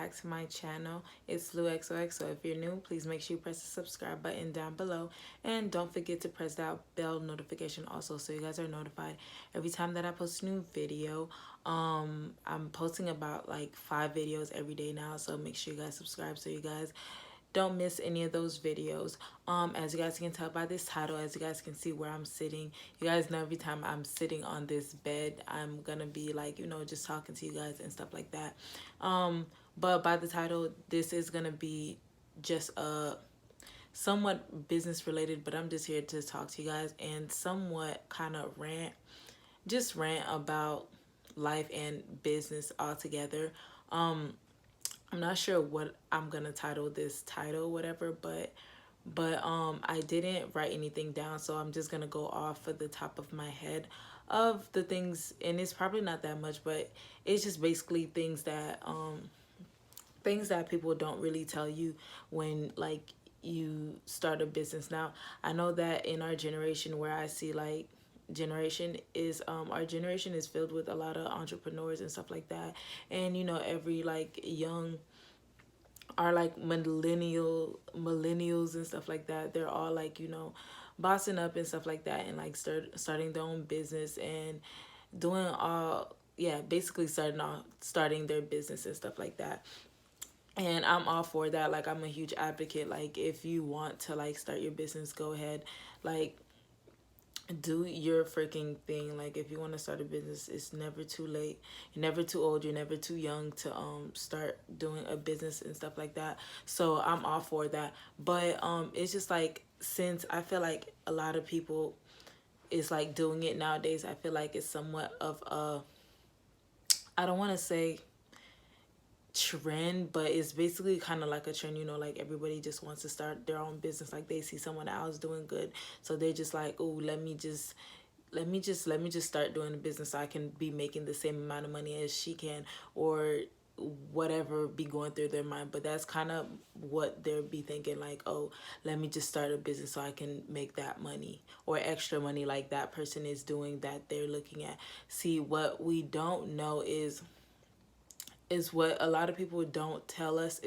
back to my channel. It's xoxo. If you're new, please make sure you press the subscribe button down below, and don't forget to press that bell notification also so you guys are notified every time that I post a new video. I'm posting about like 5 videos every day now, so make sure you guys subscribe so you guys don't miss any of those videos. As you guys can tell by this title, as you guys can see where I'm sitting, you guys know every time I'm sitting on this bed, I'm gonna be like, just talking to you guys and stuff like that. But by the title, this is gonna be just a somewhat business related, but I'm just here to talk to you guys and somewhat kind of rant about life and business altogether. I'm not sure what I'm gonna title this title, whatever, but I didn't write anything down, so I'm just gonna go off of the top of my head of the things, and it's probably not that much, but it's just basically things that people don't really tell you when like you start a business. Now, I know that in our generation, where I see like our generation is filled with a lot of entrepreneurs and stuff like that, and every like young are like millennials and stuff like that, they're all like bossing up and stuff like that, and like starting their own business and doing all, yeah, basically starting their business and stuff like that. And I'm all for that. Like, I'm a huge advocate. Like, if you want to like start your business, go ahead, like do your freaking thing. Like, if you want to start a business, it's never too late. You're never too old, you're never too young to start doing a business and stuff like that. So I'm all for that. But it's just like, since I feel like a lot of people is like doing it nowadays, I feel like it's somewhat of a, I don't want to say trend, but it's basically kind of like a trend, like everybody just wants to start their own business. Like, they see someone else doing good, so they're just like, oh, let me just start doing a business so I can be making the same amount of money as she can, or whatever be going through their mind. But that's kind of what they'll be thinking, like, oh, let me just start a business so I can make that money or extra money like that person is doing, that they're looking at. See, what we don't know is what a lot of people don't tell us,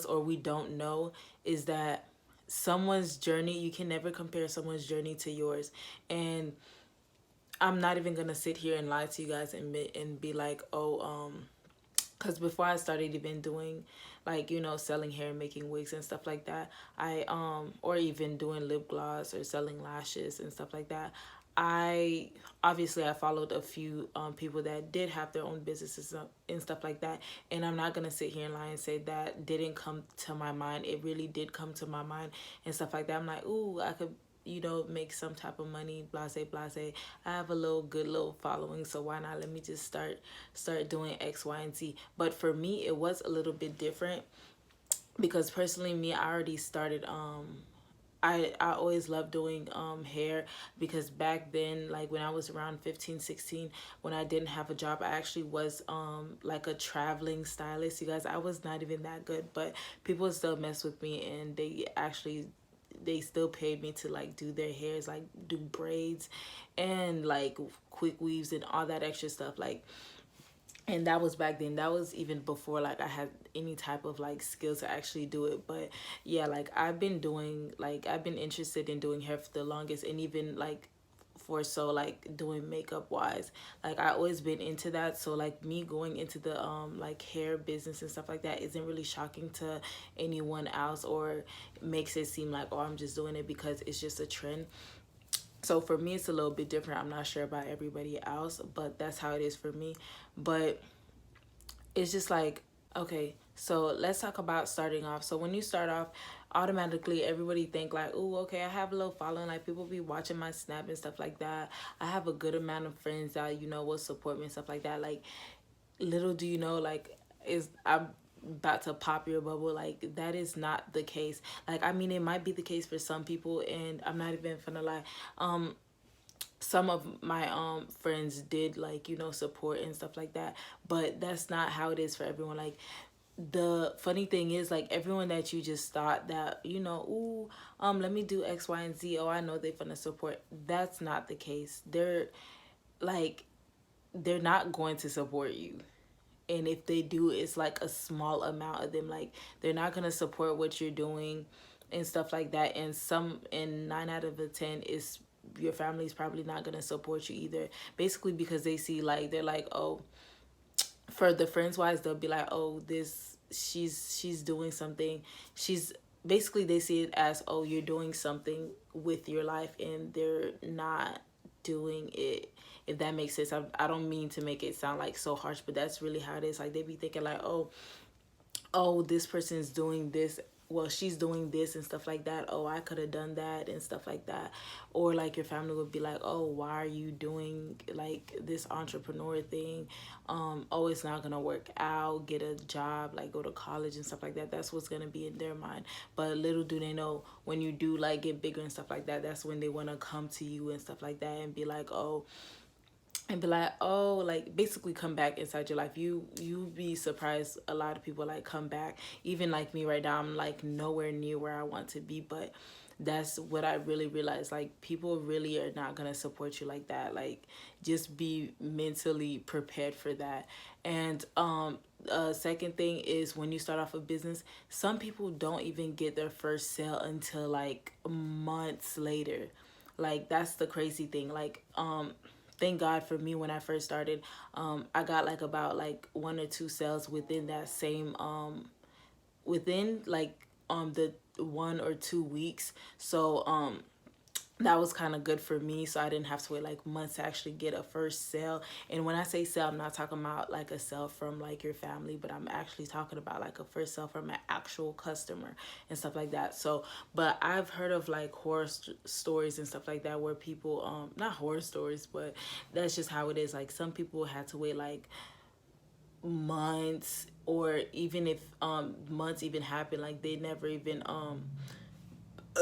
or we don't know, is that someone's journey, you can never compare someone's journey to yours. And I'm not even gonna sit here and lie to you guys and be like, oh, because before I started even doing like selling hair and making wigs and stuff like that, I or even doing lip gloss or selling lashes and stuff like that, I obviously I followed a few people that did have their own businesses and stuff like that. And I'm not gonna sit here and lie and say that didn't come to my mind. It really did come to my mind and stuff like that. I'm like, ooh, I could make some type of money, blase blase. I have a good little following, so why not, let me just start doing X, Y, and Z. But for me, it was a little bit different, because personally, me, I already started I always loved doing hair, because back then, like when I was around 15, 16, when I didn't have a job, I actually was like a traveling stylist. You guys, I was not even that good, but people still mess with me, and they still paid me to like do their hairs, like do braids and like quick weaves and all that extra stuff. Like, and that was back then. That was even before like I had any type of like skill to actually do it. But yeah, like I've been interested in doing hair for the longest, and even like for so like doing makeup wise, like I always been into that. So like me going into the like hair business and stuff like that isn't really shocking to anyone else, or makes it seem like, oh, I'm just doing it because it's just a trend. So for me, it's a little bit different. I'm not sure about everybody else, but that's how it is for me. But it's just like, okay, so let's talk about starting off. So when you start off, automatically everybody think like, oh, okay, I have a little following, like people be watching my snap and stuff like that. I have a good amount of friends that will support me and stuff like that. Like, little do you know, like, I'm about to pop your bubble. Like, that is not the case. Like, I mean, it might be the case for some people, and I'm not even gonna lie, some of my friends did like support and stuff like that, but that's not how it is for everyone. Like, the funny thing is, like, everyone that you just thought that ooh, let me do X, Y, and Z, oh, I know they're gonna support, that's not the case. They're like, they're not going to support you. and if they do, it's like a small amount of them. Like, they're not gonna support what you're doing and stuff like that. And 9 out of 10 is your family's probably not gonna support you either, basically because they see, like, they're like, oh, for the friends wise, they'll be like, oh, this, she's doing something, she's basically, they see it as, oh, you're doing something with your life, and they're not doing it, if that makes sense. I don't mean to make it sound like so harsh, but that's really how it is. Like, they be thinking like, oh, this person's doing this, well, she's doing this and stuff like that, oh, I could have done that and stuff like that. Or like, your family would be like, oh, why are you doing like this entrepreneur thing? Oh, it's not gonna work out, get a job, like go to college and stuff like that. That's what's gonna be in their mind. But little do they know, when you do like get bigger and stuff like that, that's when they want to come to you and stuff like that, and be like, oh, like basically come back inside your life. You be surprised, a lot of people like come back. Even like me right now, I'm like nowhere near where I want to be, but that's what I really realized. Like, people really are not gonna support you like that. Like, just be mentally prepared for that. And second thing is, when you start off a business, some people don't even get their first sale until like months later. Like, that's the crazy thing. Like, thank God for me, when I first started, I got like about like 1 or 2 sales within that same within like the 1 or 2 weeks. So that was kind of good for me, so I didn't have to wait like months to actually get a first sale. And when I say sale, I'm not talking about like a sale from like your family, but I'm actually talking about like a first sale from an actual customer and stuff like that. So, but I've heard of like horror stories and stuff like that, where people not horror stories, but that's just how it is. Like, some people had to wait like months, or even if months even happen, like they never even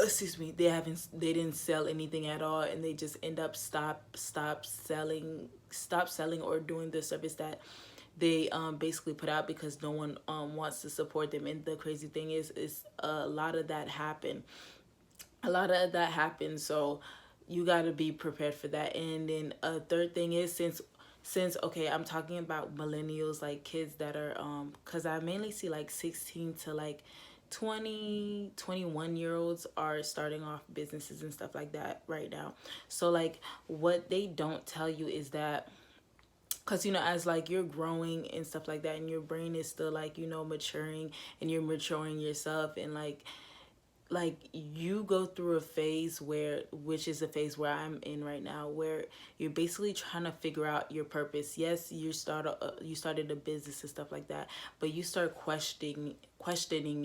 excuse me, they didn't sell anything at all, and they just end up stop selling or doing the service that they basically put out, because no one wants to support them. And the crazy thing is a lot of that happened. So you got to be prepared for that. And then a third thing is, since okay, I'm talking about millennials, like kids that are because I mainly see like 16 to like 20, 21 year olds are starting off businesses and stuff like that right now. So like, what they don't tell you is that, because as like you're growing and stuff like that, and your brain is still like maturing, and you're maturing yourself, and like you go through a phase which is a phase where I'm in right now, where you're basically trying to figure out your purpose. Yes, you started a business and stuff like that, but you start questioning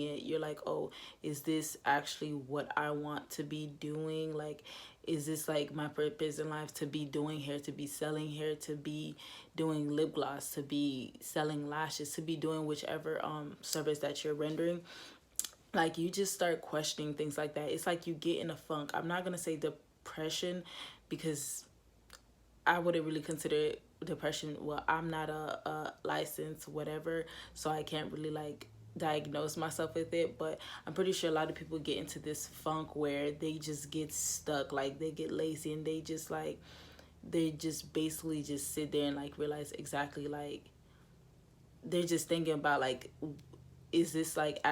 it. You're like, oh, is this actually what I want to be doing? Like, is this like my purpose in life, to be doing hair, to be selling hair, to be doing lip gloss, to be selling lashes, to be doing whichever service that you're rendering? Like, you just start questioning things like that. It's like you get in a funk. I'm not gonna say depression, because I wouldn't really consider it depression. Well, I'm not a licensed whatever, so I can't really like diagnose myself with it, but I'm pretty sure a lot of people get into this funk where they just get stuck. Like, they get lazy, and they just basically just sit there and like realize exactly, like, they're just thinking about like, is this like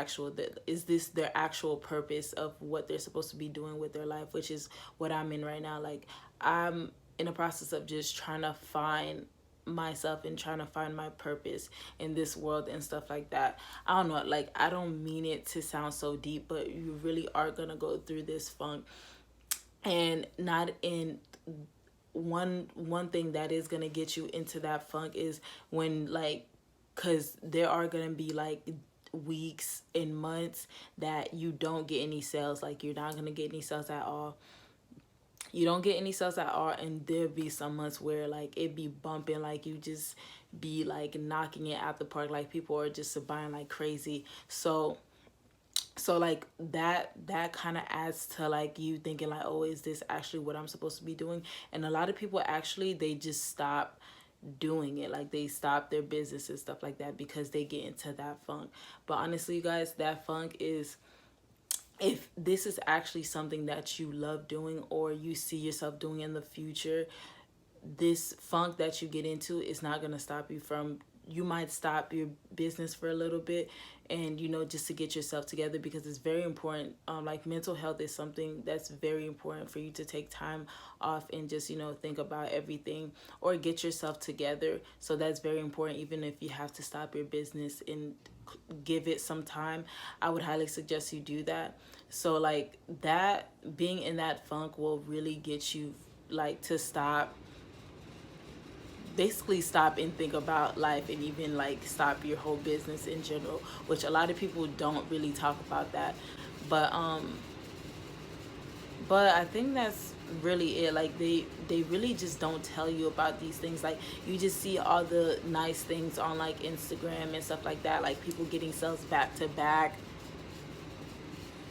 is this their actual purpose of what they're supposed to be doing with their life, which is what I'm in right now. Like, I'm in a process of just trying to find myself and trying to find my purpose in this world and stuff like that. I don't know, like, I don't mean it to sound so deep, but you really are gonna go through this funk. And not in one thing that is gonna get you into that funk is when, like, because there are gonna be like weeks and months that you don't get any sales. Like, you're not gonna get any sales at all. You don't get any sales at all, and there'll be some months where like it be bumping, like you just be like knocking it out the park, like people are just buying like crazy. So like that kind of adds to like you thinking like, oh, is this actually what I'm supposed to be doing? And a lot of people actually, they just stop doing it. Like, they stop their business and stuff like that because they get into that funk. But honestly, you guys, that funk is, if this is actually something that you love doing or you see yourself doing in the future, this funk that you get into is not going to stop you from you might stop your business for a little bit, and just to get yourself together, because it's very important. Like, mental health is something that's very important for you to take time off and just think about everything, or get yourself together. So that's very important. Even if you have to stop your business and give it some time, I would highly suggest you do that. So like, that being in that funk will really get you like to stop, basically stop and think about life, and even like stop your whole business in general, which a lot of people don't really talk about that. But um but I think that's really it. Like, they really just don't tell you about these things. Like, you just see all the nice things on like Instagram and stuff like that, like people getting sales back to back.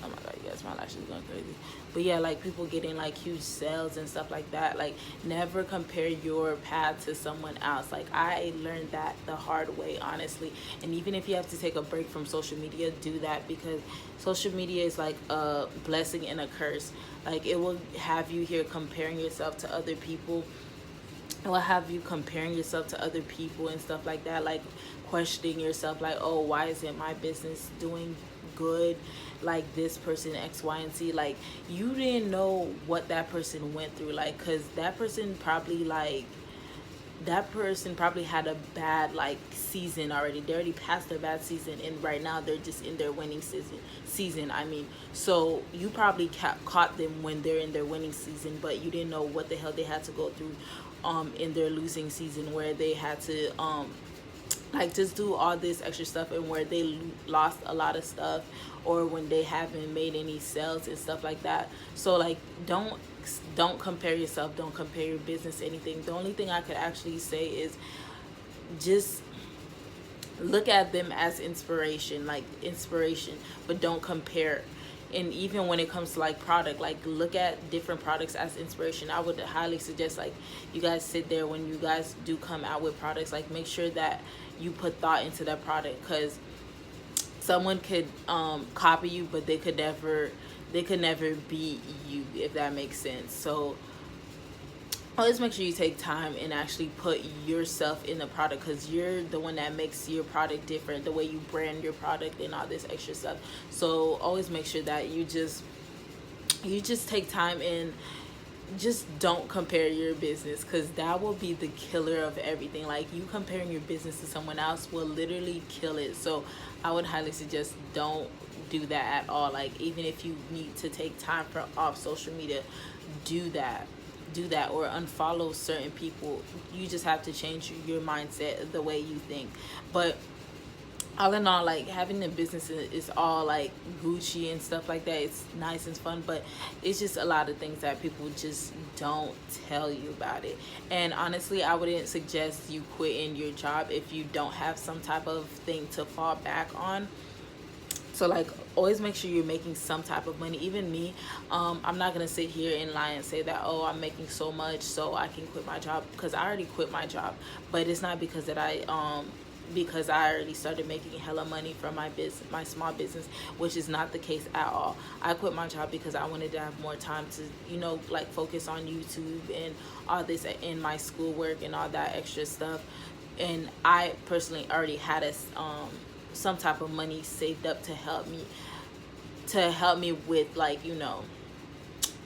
Oh my god, you guys, my lashes going crazy. But yeah, like people getting like huge sales and stuff like that. Like, never compare your path to someone else. Like, I learned that the hard way, honestly. And even if you have to take a break from social media, do that, because social media is like a blessing and a curse. Like, it will have you here comparing yourself to other people. It will have you comparing yourself to other people and stuff like that, like questioning yourself, like, oh, why isn't my business doing good like this person X, Y, and Z? Like, you didn't know what that person went through, like, because that person probably had a bad like season already. They already passed their bad season, and right now they're just in their winning season, I mean. So you probably caught them when they're in their winning season, but you didn't know what the hell they had to go through in their losing season, where they had to like just do all this extra stuff, and where they lost a lot of stuff, or when they haven't made any sales and stuff like that. So like, don't compare yourself, don't compare your business, anything. The only thing I could actually say is just look at them as inspiration, but don't compare. And even when it comes to like product, like, look at different products as inspiration. I would highly suggest, like, you guys sit there when you guys do come out with products, like, make sure that you put thought into that product, because someone could copy you, but they could never be you, if that makes sense. So always make sure you take time and actually put yourself in the product, because you're the one that makes your product different, the way you brand your product and all this extra stuff. So always make sure that you just take time, and just don't compare your business, because that will be the killer of everything. Like, you comparing your business to someone else will literally kill it. So I would highly suggest don't do that at all. Like, even if you need to take time off social media, do that, or unfollow certain people. You just have to change your mindset, the way you think. But all in all, like, having a business is all like Gucci and stuff like that. It's nice and fun, but it's just a lot of things that people just don't tell you about it. And honestly, I wouldn't suggest you quitting your job if you don't have some type of thing to fall back on. So like, always make sure you're making some type of money. Even me, I'm not gonna sit here and lie and say that, oh, I'm making so much so I can quit my job, because I already quit my job. But it's not because that because I already started making hella money from my business, my small business, which is not the case at all. I quit my job because I wanted to have more time to, like, focus on YouTube and all this, in my schoolwork and all that extra stuff. And I personally already had some type of money saved up to help me with, like,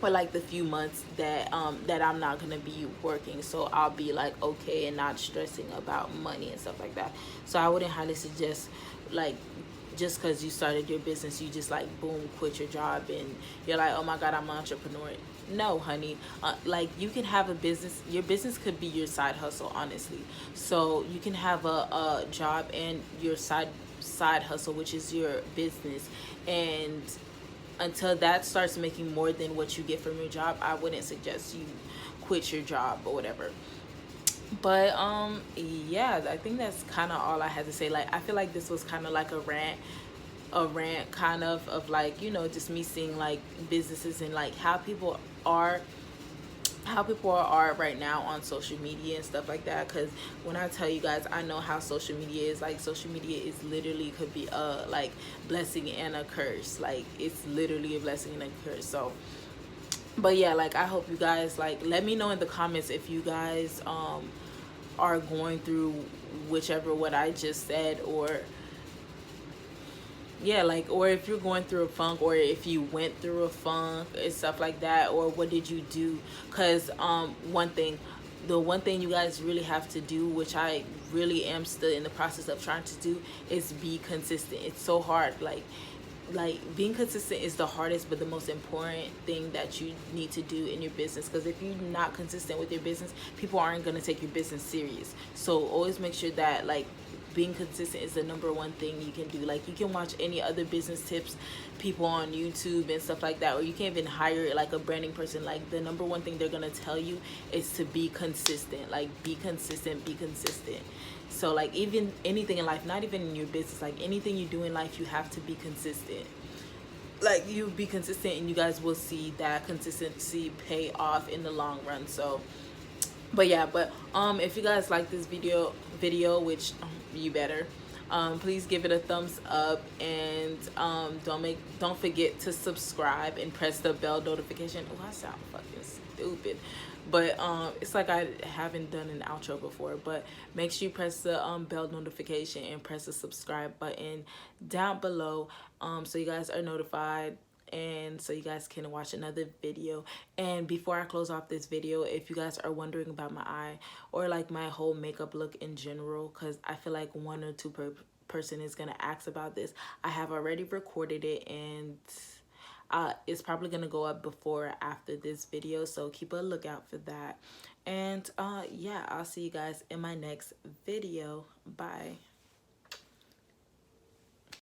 for like the few months that I'm not gonna be working. So I'll be like okay and not stressing about money and stuff like that. So I wouldn't highly suggest, like, just because you started your business, you just like boom quit your job and you're like, oh my god, I'm an entrepreneur. No, honey. Like, you can have a business. Your business could be your side hustle, honestly. So you can have a job and your side hustle, which is your business. And until that starts making more than what you get from your job, I wouldn't suggest you quit your job or whatever. But yeah, I think that's kind of all I had to say. Like, I feel like this was kind of like a rant kind of like, just me seeing like businesses and like how people are right now on social media and stuff like that. Because when I tell you guys, I know how social media is. Like, social media is literally could be a like blessing and a curse. Like, it's literally a blessing and a curse. So but yeah, like, I hope you guys, like, let me know in the comments if you guys are going through whichever what I just said, or yeah, like, or if you're going through a funk, or if you went through a funk and stuff like that, or what did you do? Because the one thing you guys really have to do, which I really am still in the process of trying to do, is be consistent. It's so hard. Like being consistent is the hardest but the most important thing that you need to do in your business, because if you're not consistent with your business, people aren't going to take your business serious. So always make sure that, like, being consistent is the number one thing you can do. Like, you can watch any other business tips people on YouTube and stuff like that, or you can even hire like a branding person. Like, the number one thing they're going to tell you is to be consistent. Like, be consistent, be consistent. So like, even anything in life, not even in your business, like anything you do in life, you have to be consistent. Like, you be consistent and you guys will see that consistency pay off in the long run. So but yeah, but if you guys like this video, which you better, please give it a thumbs up, and don't forget to subscribe and press the bell notification. Oh, I sound fucking stupid, but it's like I haven't done an outro before. But make sure you press the bell notification and press the subscribe button down below, so you guys are notified, and so you guys can watch another video. And before I close off this video, if you guys are wondering about my eye, or like my whole makeup look in general, because I feel like one or two person is gonna ask about this, I have already recorded it, and it's probably gonna go up before or after this video, so keep a lookout for that. And yeah, I'll see you guys in my next video. Bye.